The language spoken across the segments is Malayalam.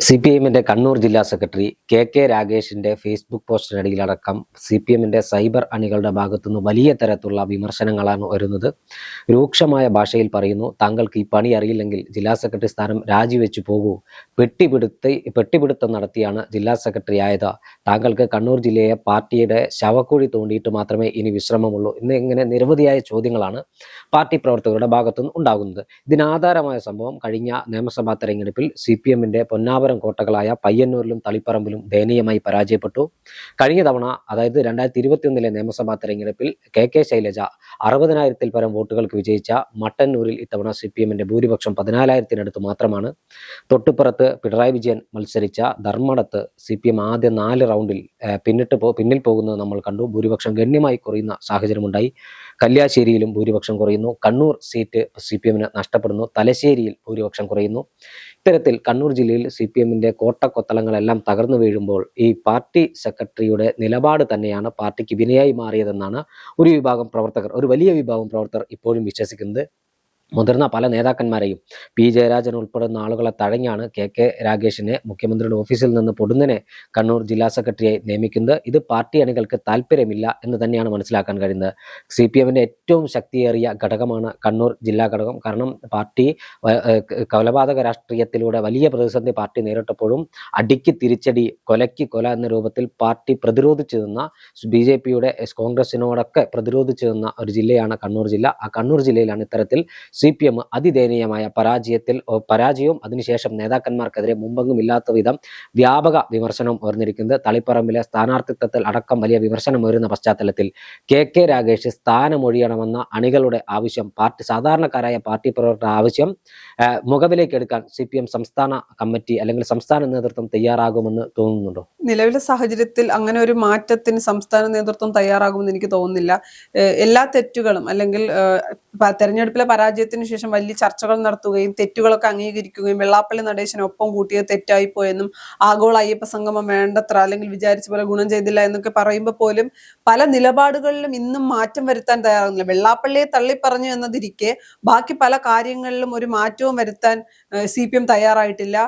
CPIഎമ്മിന്റെ കണ്ണൂർ ജില്ലാ സെക്രട്ടറി കെ രാഗേഷിന്റെ ഫേസ്ബുക്ക് പോസ്റ്റിനടിയിലടക്കം CPIഎമ്മിന്റെ സൈബർ അണികളുടെ ഭാഗത്തുനിന്ന് വലിയ തരത്തിലുള്ള വിമർശനങ്ങളാണ് വരുന്നത്. രൂക്ഷമായ ഭാഷയിൽ പറയുന്നു, താങ്കൾക്ക് ഈ പണി അറിയില്ലെങ്കിൽ ജില്ലാ സെക്രട്ടറി സ്ഥാനം രാജിവെച്ചു പോകൂ. പെട്ടിപിടുത്തം നടത്തിയാണ് ജില്ലാ സെക്രട്ടറി ആയത്. താങ്കൾക്ക് കണ്ണൂർ ജില്ലയെ പാർട്ടിയുടെ ശവക്കുഴി തോണ്ടിയിട്ട് മാത്രമേ ഇനി വിശ്രമമുള്ളൂ. ഇങ്ങനെ നിരവധിയായ ചോദ്യങ്ങളാണ് പാർട്ടി പ്രവർത്തകരുടെ ഭാഗത്തുനിന്ന് ഉണ്ടാകുന്നത്. ഇതിനാധാരമായ സംഭവം കഴിഞ്ഞ നിയമസഭാ തെരഞ്ഞെടുപ്പിൽ CPIഎമ്മിന്റെ പൊന്നാവരം കോട്ടകളായ പയ്യന്നൂരിലും തളിപ്പറമ്പിലും ദയനീയമായി പരാജയപ്പെട്ടു. കഴിഞ്ഞ തവണ, അതായത് 2021 നിയമസഭാ തെരഞ്ഞെടുപ്പിൽ കെ ശൈലജ 60,000-ൽ പരം വോട്ടുകൾക്ക് വിജയിച്ച മട്ടന്നൂരിൽ ഇത്തവണ CPIഎമ്മിന്റെ ഭൂരിപക്ഷം 14,000-നടുത്ത് മാത്രമാണ്. തൊട്ടുപുറത്ത് പിണറായി വിജയൻ മത്സരിച്ച ധർമ്മടത്ത് CPIഎം ആദ്യ 4 റൗണ്ടിൽ പിന്നിൽ പോകുന്നത് നമ്മൾ കണ്ടു. ഭൂരിപക്ഷം ഗണ്യമായി കുറയുന്ന സാഹചര്യമുണ്ടായി. കല്യാശ്ശേരിയിലും ഭൂരിപക്ഷം കുറയുന്നു. കണ്ണൂർ സീറ്റ് CPIഎമ്മിന് നഷ്ടപ്പെടുന്നു. തലശ്ശേരിയിൽ ഭൂരിപക്ഷം കുറയുന്നു. ഇത്തരത്തിൽ കണ്ണൂർ ജില്ലയിൽ CPIഎമ്മിന്റെ കോട്ടക്കൊത്തളങ്ങളെല്ലാം തകർന്നു വീഴുമ്പോൾ ഈ പാർട്ടി സെക്രട്ടറിയുടെ നിലപാട് തന്നെയാണ് പാർട്ടിക്ക് വിനയായി മാറിയതെന്നാണ് ഒരു വലിയ വിഭാഗം പ്രവർത്തകർ ഇപ്പോഴും വിശ്വസിക്കുന്നത്. മുതിർന്ന പല നേതാക്കന്മാരെയും P. ജയരാജൻ ഉൾപ്പെടുന്ന ആളുകളെ തഴഞ്ഞാണ് കെ രാഗേഷിനെ മുഖ്യമന്ത്രിയുടെ ഓഫീസിൽ നിന്ന് പൊടുന്നനെ കണ്ണൂർ ജില്ലാ സെക്രട്ടറിയായി നിയമിക്കുന്നത്. ഇത് പാർട്ടി അണികൾക്ക് താല്പര്യമില്ല എന്ന് തന്നെയാണ് മനസ്സിലാക്കാൻ കഴിയുന്നത്. CPIഎമ്മിന്റെ ഏറ്റവും ശക്തിയേറിയ ഘടകമാണ് കണ്ണൂർ ജില്ലാ ഘടകം. കാരണം പാർട്ടി കൊലപാതക രാഷ്ട്രീയത്തിലൂടെ വലിയ പ്രതിസന്ധി പാർട്ടി നേരിട്ടപ്പോഴും അടിക്ക് തിരിച്ചടി, കൊലയ്ക്ക് കൊല എന്ന രൂപത്തിൽ പാർട്ടി പ്രതിരോധിച്ചു നിന്ന, BJPയുടെ കോൺഗ്രസിനോടൊക്കെ പ്രതിരോധിച്ചു നിന്ന ഒരു ജില്ലയാണ് കണ്ണൂർ ജില്ല. ആ കണ്ണൂർ ജില്ലയിലാണ് ഇത്തരത്തിൽ CPIഎം അതിദയനീയമായ പരാജയവും അതിനുശേഷം നേതാക്കന്മാർക്കെതിരെ മുമ്പെങ്ങും ഇല്ലാത്ത വിധം വ്യാപക വിമർശനം ഉയർന്നിരിക്കുന്നത്. തളിപ്പറമ്പിലെ സ്ഥാനാർത്ഥിത്വത്തിൽ അടക്കം വലിയ വിമർശനം ഉയരുന്ന പശ്ചാത്തലത്തിൽ കെ രാഗേഷ് സ്ഥാനമൊഴിയണമെന്ന അണികളുടെ ആവശ്യം, സാധാരണക്കാരായ പാർട്ടി പ്രവർത്തകരുടെ ആവശ്യം മുഖവിലേക്ക് എടുക്കാൻ CPIഎം സംസ്ഥാന കമ്മിറ്റി അല്ലെങ്കിൽ സംസ്ഥാന നേതൃത്വം തയ്യാറാകുമെന്ന് തോന്നുന്നുണ്ടോ? നിലവിലെ സാഹചര്യത്തിൽ അങ്ങനെ ഒരു മാറ്റത്തിന് സംസ്ഥാന നേതൃത്വം തയ്യാറാകുമെന്ന് എനിക്ക് തോന്നുന്നില്ല. എല്ലാ തെറ്റുകളും അല്ലെങ്കിൽ തെരഞ്ഞെടുപ്പിലെ പരാജയത്തിന് ശേഷം വലിയ ചർച്ചകൾ നടത്തുകയും തെറ്റുകളൊക്കെ അംഗീകരിക്കുകയും വെള്ളാപ്പള്ളി നടേശനെ ഒപ്പം കൂട്ടിയത് തെറ്റായി പോയെന്നും ആഗോള അയ്യപ്പ സംഗമം വേണ്ടത്ര അല്ലെങ്കിൽ വിചാരിച്ച പോലെ ഗുണം ചെയ്തില്ല എന്നൊക്കെ പറയുമ്പോൾ പോലും പല നിലപാടുകളിലും ഇന്നും മാറ്റം വരുത്താൻ തയ്യാറാകുന്നില്ല. വെള്ളാപ്പള്ളിയെ തള്ളിപ്പറഞ്ഞു എന്നതിരിക്കെ ബാക്കി പല കാര്യങ്ങളിലും ഒരു മാറ്റവും വരുത്താൻ CPIഎം തയ്യാറായിട്ടില്ല.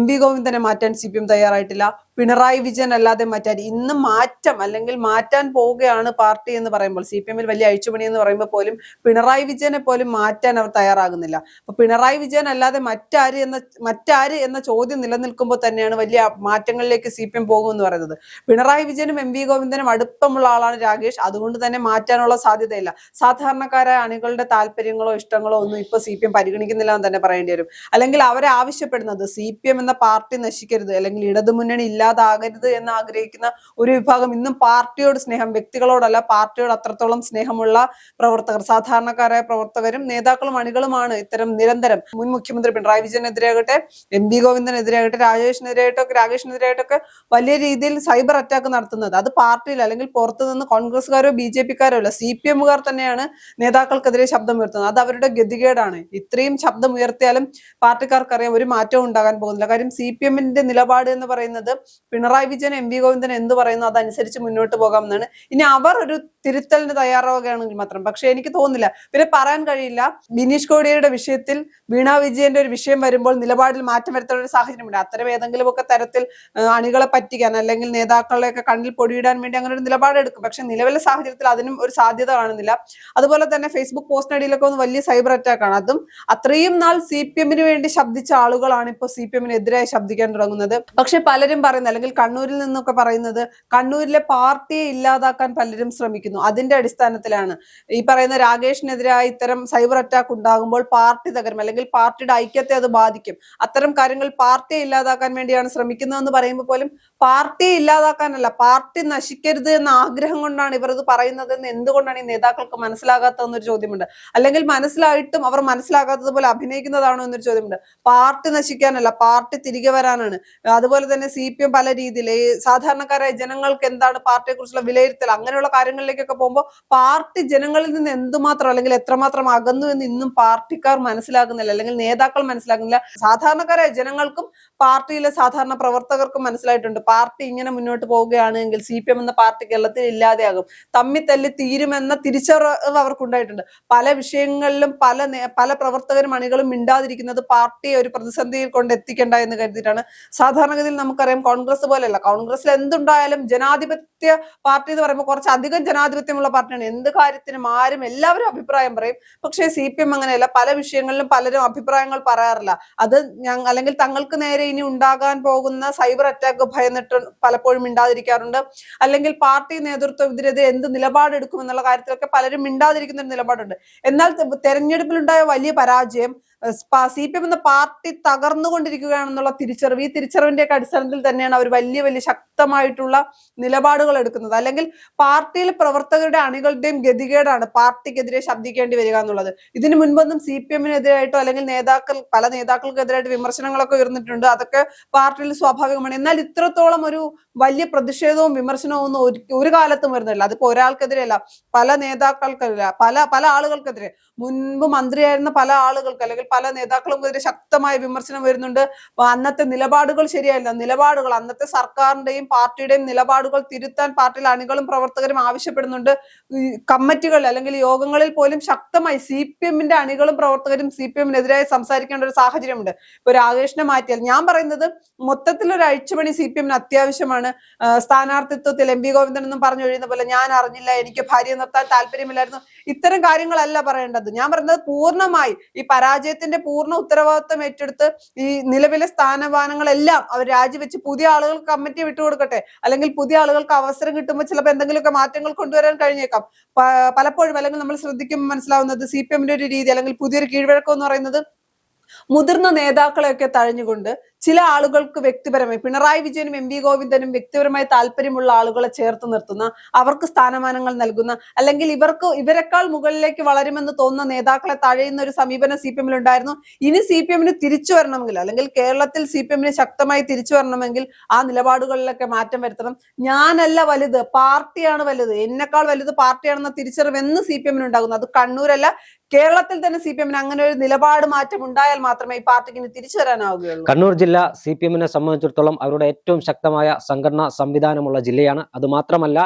MV ഗോവിന്ദനെ മാറ്റാൻ CPIഎം തയ്യാറായിട്ടില്ല. പിണറായി വിജയൻ അല്ലാതെ മാറ്റാൻ ഇന്ന് മാറ്റം അല്ലെങ്കിൽ മാറ്റാൻ പോവുകയാണ് പാർട്ടി എന്ന് പറയുമ്പോൾ, CPIഎമ്മിൽ വലിയ അഴിച്ചുപണി എന്ന് പറയുമ്പോൾ പോലും പിണറായി വിജയനെ പോലും മാറ്റാൻ അവർ തയ്യാറാകുന്നില്ല. അപ്പൊ പിണറായി വിജയൻ അല്ലാതെ മറ്റാര് എന്ന ചോദ്യം നിലനിൽക്കുമ്പോൾ തന്നെയാണ് വലിയ മാറ്റങ്ങളിലേക്ക് CPIഎം പോകുമെന്ന് പറയുന്നത്. പിണറായി വിജയനും MV ഗോവിന്ദനും അടുപ്പമുള്ള ആളാണ് രാഗേഷ്. അതുകൊണ്ട് തന്നെ മാറ്റാനുള്ള സാധ്യതയില്ല. സാധാരണക്കാരായ അണികളുടെ താല്പര്യങ്ങളോ ഇഷ്ടങ്ങളോ ഒന്നും ഇപ്പൊ CPIഎം പരിഗണിക്കുന്നില്ല എന്ന് തന്നെ പറയേണ്ടി വരും. അല്ലെങ്കിൽ അവരെ ആവശ്യപ്പെടുന്നത് CPIഎം എന്ന പാർട്ടി നശിക്കരുത് അല്ലെങ്കിൽ ഇടതുമുന്നണി ഇല്ലാതാകരുത് എന്ന് ആഗ്രഹിക്കുന്ന ഒരു വിഭാഗം ഇന്നും പാർട്ടിയോട് സ്നേഹം, വ്യക്തികളോടല്ല പാർട്ടിയോട് അത്രത്തോളം സ്നേഹമുള്ള പ്രവർത്തകർ, സാധാരണക്കാരായ പ്രവർത്തകരും നേതാക്കളും അണികളുമാണ് ഇത്തരം നിരന്തരം മുൻ മുഖ്യമന്ത്രി പിണറായി വിജയനെതിരാകട്ടെ, MV ഗോവിന്ദനെതിരാകട്ടെ, രാഗേഷിനെതിരായിട്ടൊക്കെ വലിയ രീതിയിൽ സൈബർ അറ്റാക്ക് നടത്തുന്നത്. അത് പാർട്ടിയിൽ അല്ലെങ്കിൽ പുറത്തുനിന്ന് കോൺഗ്രസ്സുകാരോ BJPക്കാരോ അല്ല, CPIഎമ്മുകാർ തന്നെയാണ് നേതാക്കൾക്കെതിരെ ശബ്ദം ഉയർത്തുന്നത്. അത് അവരുടെ ഗതികേടാണ്. ഇത്രയും ശബ്ദം ഉയർത്തിയാലും പാർട്ടിക്കാർക്കറിയാം ഒരു മാറ്റവും ഉണ്ടാകാൻ പോകുന്നില്ല. കാര്യം CPIഎമ്മിന്റെ നിലപാട് എന്ന് പറയുന്നത് പിണറായി വിജയൻ MV ഗോവിന്ദൻ എന്ത് പറയുന്നു അതനുസരിച്ച് മുന്നോട്ട് പോകാം എന്നാണ്. ഇനി അവർ ഒരു തിരുത്തലിന് തയ്യാറാവുകയാണെങ്കിൽ മാത്രം. പക്ഷെ എനിക്ക് തോന്നുന്നില്ല. പിന്നെ പറയാൻ കഴിയില്ല, ബിനീഷ് കോടിയേരിയുടെ വിഷയത്തിൽ വീണ വിജയന്റെ ഒരു വിഷയം വരുമ്പോൾ നിലപാടിൽ മാറ്റം വരുത്തേണ്ട ഒരു സാഹചര്യമുണ്ട്. അത്തരം ഏതെങ്കിലുമൊക്കെ തരത്തിൽ അണികളെ പറ്റിക്കാൻ അല്ലെങ്കിൽ നേതാക്കളെയൊക്കെ കണ്ണിൽ പൊടിയിടാൻ വേണ്ടി അങ്ങനെ ഒരു നിലപാടെടുക്കും. പക്ഷെ നിലവിലെ സാഹചര്യത്തിൽ അതിനും ഒരു സാധ്യത കാണുന്നില്ല. അതുപോലെ തന്നെ ഫേസ്ബുക്ക് പോസ്റ്റിനടിയിലൊക്കെ ഒന്ന് വലിയ സൈബർ അറ്റാക്കാണ്. അതും അത്രയും നാൾ CPIഎമ്മിന് വേണ്ടി ശബ്ദിച്ച ആളുകളാണ് ഇപ്പോൾ CPIഎമ്മിനെതിരായി ശബ്ദിക്കാൻ തുടങ്ങുന്നത്. പക്ഷെ പലരും പറയുന്നത്, അല്ലെങ്കിൽ കണ്ണൂരിൽ നിന്നൊക്കെ പറയുന്നത്, കണ്ണൂരിലെ പാർട്ടിയെ ഇല്ലാതാക്കാൻ പലരും ശ്രമിക്കുന്നു. അതിന്റെ അടിസ്ഥാനത്തിലാണ് ഈ പറയുന്ന രാഗേഷിനെതിരായി ഇത്തരം സൈബർ അറ്റാക്ക് ഉണ്ടാകുമ്പോൾ പാർട്ടി തകരും അല്ലെങ്കിൽ പാർട്ടിയുടെ ഐക്യത്തെ അത് ബാധിക്കും. അത്തരം കാര്യങ്ങൾ പാർട്ടിയെ ഇല്ലാതാക്കാൻ വേണ്ടിയാണ് ശ്രമിക്കുന്നതെന്ന് പറയുമ്പോൾ പോലും പാർട്ടിയെ ഇല്ലാതാക്കാനല്ല, പാർട്ടി നശിക്കരുത് എന്ന ആഗ്രഹം കൊണ്ടാണ് ഇവർ ഇത് പറയുന്നതെന്ന് എന്തുകൊണ്ടാണ് ഈ നേതാക്കൾക്ക് മനസ്സിലാകാത്തതെന്നൊരു ചോദ്യമുണ്ട്. അല്ലെങ്കിൽ മനസ്സിലായിട്ടും അവർ മനസ്സിലാകാത്തതുപോലെ അഭിനയിക്കുന്നതാണോ എന്നൊരു ചോദ്യമുണ്ട്. പാർട്ടി നശിക്കാനല്ല, പാർട്ടി തിരികെ വരാനാണ്. അതുപോലെ തന്നെ CPIഎം പല രീതിയിൽ ഈ സാധാരണക്കാരായ ജനങ്ങൾക്ക് എന്താണ് പാർട്ടിയെ കുറിച്ചുള്ള വിലയിരുത്തൽ അങ്ങനെയുള്ള കാര്യങ്ങളിലേക്കൊക്കെ പോകുമ്പോൾ പാർട്ടി ജനങ്ങളിൽ നിന്ന് എന്തുമാത്രം അല്ലെങ്കിൽ എത്രമാത്രം അകന്നു എന്ന് ഇന്നും പാർട്ടിക്കാർ മനസ്സിലാക്കുന്നില്ല, അല്ലെങ്കിൽ നേതാക്കൾ മനസ്സിലാക്കുന്നില്ല. സാധാരണക്കാരായ ജനങ്ങൾക്കും പാർട്ടിയിലെ സാധാരണ പ്രവർത്തകർക്കും മനസ്സിലായിട്ടുണ്ട് പാർട്ടി ഇങ്ങനെ മുന്നോട്ട് പോവുകയാണെങ്കിൽ CPM എന്ന പാർട്ടി കേരളത്തിൽ ഇല്ലാതെയാകും, തമ്മിൽ തല്ലി തീരുമെന്ന തിരിച്ചറിവ് അവർക്കുണ്ടായിട്ടുണ്ട്. പല വിഷയങ്ങളിലും പല പ്രവർത്തകരും അണികളും മിണ്ടാതിരിക്കുന്നത് പാർട്ടിയെ ഒരു പ്രതിസന്ധിയിൽ കൊണ്ട് എത്തിക്കേണ്ട എന്ന് കരുതിയിട്ടാണ്. സാധാരണഗതിയിൽ നമുക്കറിയാം കോൺഗ്രസ് പോലെയല്ല, കോൺഗ്രസിൽ എന്തുണ്ടായാലും ജനാധിപത്യ പാർട്ടി എന്ന് പറയുമ്പോൾ കുറച്ച് അധികം ജനാധിപത്യമുള്ള പാർട്ടിയാണ്. എന്ത് കാര്യത്തിനും ആരും എല്ലാവരും അഭിപ്രായം പറയും. പക്ഷേ CPM അങ്ങനെയല്ല, പല വിഷയങ്ങളിലും പലരും അഭിപ്രായങ്ങൾ പറയാറില്ല. അത് അല്ലെങ്കിൽ തങ്ങൾക്ക് നേരെ ഇനി ഉണ്ടാകാൻ പോകുന്ന സൈബർ അറ്റാക്ക് ഭയന്നിട്ട് പലപ്പോഴും മിണ്ടാതിരിക്കാറുണ്ട്. അല്ലെങ്കിൽ പാർട്ടി നേതൃത്വം ഇതിനെതിരെ എന്ത് നിലപാടെടുക്കും എന്നുള്ള കാര്യത്തിലൊക്കെ പലരും മിണ്ടാതിരിക്കുന്ന ഒരു നിലപാടുണ്ട്. എന്നാൽ തെരഞ്ഞെടുപ്പിലുണ്ടായ വലിയ പരാജയം CPM എന്ന പാർട്ടി തകർന്നുകൊണ്ടിരിക്കുകയാണെന്നുള്ള തിരിച്ചറിവ്, ഈ തിരിച്ചറിവിന്റെയൊക്കെ അടിസ്ഥാനത്തിൽ തന്നെയാണ് അവർ വലിയ വലിയ ശക്തമായിട്ടുള്ള നിലപാടുകൾ എടുക്കുന്നത്. അല്ലെങ്കിൽ പാർട്ടിയിലെ പ്രവർത്തകരുടെ അണികളുടെയും ഗതികേടാണ് പാർട്ടിക്കെതിരെ ശബ്ദിക്കേണ്ടി വരിക എന്നുള്ളത്. ഇതിനു മുൻപൊന്നും CPM-നെതിരായിട്ടോ അല്ലെങ്കിൽ പല നേതാക്കൾക്കെതിരായിട്ട് വിമർശനങ്ങളൊക്കെ ഉയർന്നിട്ടുണ്ട്. അതൊക്കെ പാർട്ടിയിൽ സ്വാഭാവികമാണ്. എന്നാൽ ഇത്രത്തോളം ഒരു വലിയ പ്രതിഷേധവും വിമർശനവും ഒന്നും ഒരു കാലത്തും വരുന്നില്ല. അതിപ്പോ ഒരാൾക്കെതിരെയല്ല, പല നേതാക്കൾക്കെതിരെ, പല ആളുകൾക്കെതിരെ, മുൻപ് മന്ത്രിയായിരുന്ന പല ആളുകൾക്ക് അല്ലെങ്കിൽ പല നേതാക്കൾക്കെതിരെ ശക്തമായ വിമർശനം വരുന്നുണ്ട്. അന്നത്തെ നിലപാടുകൾ ശരിയല്ല, അന്നത്തെ സർക്കാരിന്റെയും പാർട്ടിയുടെയും നിലപാടുകൾ തിരുത്താൻ പാർട്ടിയിലെ അണികളും പ്രവർത്തകരും ആവശ്യപ്പെടുന്നുണ്ട്. കമ്മിറ്റികളിൽ അല്ലെങ്കിൽ യോഗങ്ങളിൽ പോലും ശക്തമായി CPM-ന്റെ അണികളും പ്രവർത്തകരും CPM-നെതിരായി സംസാരിക്കേണ്ട ഒരു സാഹചര്യമുണ്ട്. ഇപ്പൊ രാകേഷിനെ മാറ്റിയാൽ, ഞാൻ പറയുന്നത് മൊത്തത്തിലൊരു അഴിച്ചുപണി CPM-ന് അത്യാവശ്യമാണ്. സ്ഥാനാർത്ഥിത്വത്തിൽ MP ഗോവിന്ദൻ എന്നും പറഞ്ഞൊഴിയുന്ന പോലെ ഞാൻ അറിഞ്ഞില്ല, എനിക്ക് ഭാര്യയെ നിർത്താൻ താല്പര്യമില്ലായിരുന്നു, ഇത്തരം കാര്യങ്ങളല്ല പറയേണ്ടത്. ഞാൻ പറയുന്നത് പൂർണ്ണമായി ഈ പരാജയത്തിന്റെ പൂർണ്ണ ഉത്തരവാദിത്വം ഏറ്റെടുത്ത് ഈ നിലവിലെ സ്ഥാനമാനങ്ങളെല്ലാം അവർ രാജിവെച്ച് പുതിയ ആളുകൾക്ക് കമ്മിറ്റി വിട്ടുകൊടുക്കട്ടെ. അല്ലെങ്കിൽ പുതിയ ആളുകൾക്ക് അവസരം കിട്ടുമ്പോൾ ചിലപ്പോൾ എന്തെങ്കിലുമൊക്കെ മാറ്റങ്ങൾ കൊണ്ടുവരാൻ കഴിഞ്ഞേക്കാം. പലപ്പോഴും അല്ലെങ്കിൽ നമ്മൾ ശ്രദ്ധിക്കുമ്പോൾ മനസ്സിലാവുന്നത് CPM-ന്റെ ഒരു രീതി അല്ലെങ്കിൽ പുതിയൊരു കീഴ്വഴക്കം എന്ന് പറയുന്നത് മുതിർന്ന നേതാക്കളെയൊക്കെ തഴഞ്ഞുകൊണ്ട് ചില ആളുകൾക്ക് വ്യക്തിപരമായി, പിണറായി വിജയനും MP ഗോവിന്ദനും വ്യക്തിപരമായി താല്പര്യമുള്ള ആളുകളെ ചേർത്ത് നിർത്തുന്ന, അവർക്ക് സ്ഥാനമാനങ്ങൾ നൽകുന്ന, അല്ലെങ്കിൽ ഇവരെക്കാൾ മുകളിലേക്ക് വളരുമെന്ന് തോന്നുന്ന നേതാക്കളെ തഴയുന്ന ഒരു സമീപനം CPM-ൽ ഉണ്ടായിരുന്നു. ഇനി CPM-ന് തിരിച്ചു വരണമെങ്കിൽ, അല്ലെങ്കിൽ കേരളത്തിൽ CPM-ന് ശക്തമായി തിരിച്ചു വരണമെങ്കിൽ ആ നിലപാടുകളിലൊക്കെ മാറ്റം വരുത്തണം. ഞാനല്ല വലുത്, പാർട്ടിയാണ് വലുത്, എന്നെക്കാൾ വലുത് പാർട്ടിയാണെന്ന തിരിച്ചറിവ് എന്ന് CPM-ന് ഉണ്ടാകുന്നു. അത് കണ്ണൂരല്ല, കേരളത്തിൽ തന്നെ CPM-ന് അങ്ങനെ ഒരു നിലപാട് മാറ്റം ഉണ്ടായാൽ മാത്രമേ ഈ പാർട്ടിക്ക് ഇനി തിരിച്ചു വരാനാവുകയുള്ളൂ. കണ്ണൂർ ജില്ല CPM-നെ സംബന്ധിച്ചിടത്തോളം അവരുടെ ഏറ്റവും ശക്തമായ സംഘടനാ സംവിധാനമുള്ള ജില്ലയാണ്. അതുമാത്രമല്ല,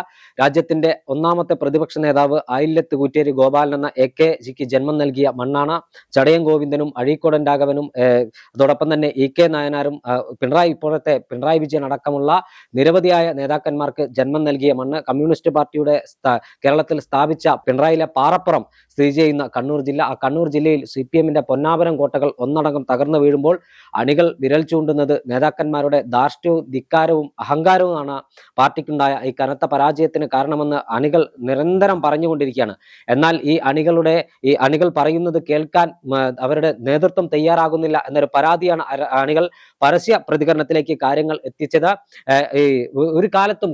രാജ്യത്തിന്റെ ഒന്നാമത്തെ പ്രതിപക്ഷ നേതാവ് ആയില്യത്ത് കൂറ്റേരി ഗോപാലൻ എന്ന AKGക്ക് ജന്മം നൽകിയ മണ്ണാണ്. ചടയം ഗോവിന്ദനും അഴീക്കോടൻ രാഘവനും അതോടൊപ്പം തന്നെ EK നായനാരും ഇപ്പോഴത്തെ പിണറായി വിജയൻ അടക്കമുള്ള നിരവധിയായ നേതാക്കന്മാർക്ക് ജന്മം നൽകിയ മണ്ണ്. കമ്മ്യൂണിസ്റ്റ് പാർട്ടിയുടെ കേരളത്തിൽ സ്ഥാപിച്ച പിണറായിലെ പാറപ്പുറം സ്ഥിതി ചെയ്യുന്ന കണ്ണൂർ ജില്ല. ആ കണ്ണൂർ ജില്ലയിൽ CPM-ന്റെ പൊന്നാപരം കോട്ടകൾ ഒന്നടങ്കം തകർന്നു വീഴുമ്പോൾ അണികൾ വിരൽ ചൂണ്ടുന്നത് നേതാക്കന്മാരുടെ ധാർഷ്ട്യവും ധിക്കാരവും അഹങ്കാരവുമാണ് പാർട്ടിക്കുണ്ടായ ഈ കനത്ത പരാജയത്തിന് കാരണമെന്ന് അണികൾ നിരന്തരം പറഞ്ഞുകൊണ്ടിരിക്കുകയാണ്. എന്നാൽ ഈ അണികൾ പറയുന്നത് കേൾക്കാൻ അവരുടെ നേതൃത്വം തയ്യാറാകുന്നില്ല എന്നൊരു പരാതിയാണ് അണികൾ പരസ്യ പ്രതികരണത്തിലേക്ക് കാര്യങ്ങൾ എത്തിച്ചത്.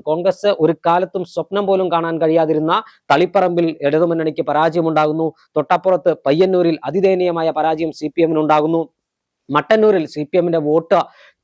കോൺഗ്രസ് ഒരു കാലത്തും സ്വപ്നം പോലും കാണാൻ കഴിയാതിരുന്ന തളിപ്പറമ്പിൽ ഇടതുമുന്നണിക്ക് പരാജയമുണ്ടാകുന്നു. തൊട്ടപ്പുറത്ത് പയ്യന്നൂരിൽ അതിദയനീയമായ പരാജയം CPM-നുണ്ടാകുന്നു. മട്ടന്നൂരിൽ CPM-ന്റെ വോട്ട്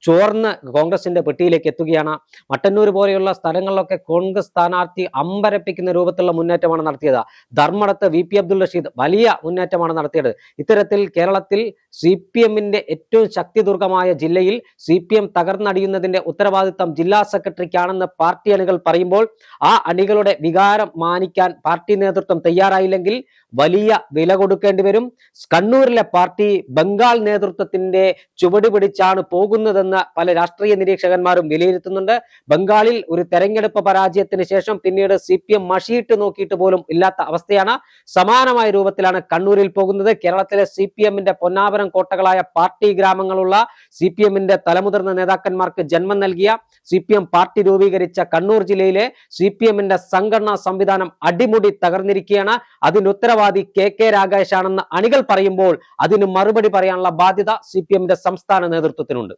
ചോർന്ന് കോൺഗ്രസിന്റെ പെട്ടിയിലേക്ക് എത്തുകയാണ്. മട്ടന്നൂർ പോലെയുള്ള സ്ഥലങ്ങളിലൊക്കെ കോൺഗ്രസ് സ്ഥാനാർത്ഥി അമ്പരപ്പിക്കുന്ന രൂപത്തിലുള്ള മുന്നേറ്റമാണ് നടത്തിയത്. ധർമ്മടത്ത് VP അബ്ദുൾ റഷീദ് വലിയ മുന്നേറ്റമാണ് നടത്തിയത്. ഇത്തരത്തിൽ കേരളത്തിൽ CPM-ന്റെ ഏറ്റവും ശക്തിദുർഗമായ ജില്ലയിൽ CPM തകർന്നടിയുന്നതിന്റെ ഉത്തരവാദിത്തം ജില്ലാ സെക്രട്ടറിക്കാണെന്ന് പാർട്ടി അണികൾ പറയുമ്പോൾ ആ അണികളുടെ വികാരം മാനിക്കാൻ പാർട്ടി നേതൃത്വം തയ്യാറായില്ലെങ്കിൽ വലിയ വില കൊടുക്കേണ്ടി വരും. കണ്ണൂരിലെ പാർട്ടി ബംഗാൾ നേതൃത്വത്തിന്റെ ചുവട് പിടിച്ചാണ് പോകുന്നതെന്ന് പല രാഷ്ട്രീയ നിരീക്ഷകന്മാരും വിലയിരുത്തുന്നുണ്ട്. ബംഗാളിൽ ഒരു തെരഞ്ഞെടുപ്പ് പരാജയത്തിന് ശേഷം പിന്നീട് CPM മഷിയിട്ട് നോക്കിയിട്ട് പോലും ഇല്ലാത്ത അവസ്ഥയാണ്. സമാനമായ രൂപത്തിലാണ് കണ്ണൂരിൽ പോകുന്നത്. കേരളത്തിലെ CPM-ന്റെ പൊന്നാപരം കോട്ടകളായ പാർട്ടി ഗ്രാമങ്ങളുള്ള CPM-ന്റെ തലമുതിർന്ന നേതാക്കന്മാർക്ക് ജന്മം നൽകിയ CPM പാർട്ടി രൂപീകരിച്ച കണ്ണൂർ ജില്ലയിലെ CPM-ന്റെ സംഘടനാ സംവിധാനം അടിമുടി തകർന്നിരിക്കുകയാണ്. അതിനുത്തരവാദി KK രാഗേഷ് ആണെന്ന് അണികൾ പറയുമ്പോൾ അതിന് മറുപടി പറയാനുള്ള ബാധ്യത CPM-ന്റെ സംസ്ഥാന നേതൃത്വത്തിനുണ്ട്.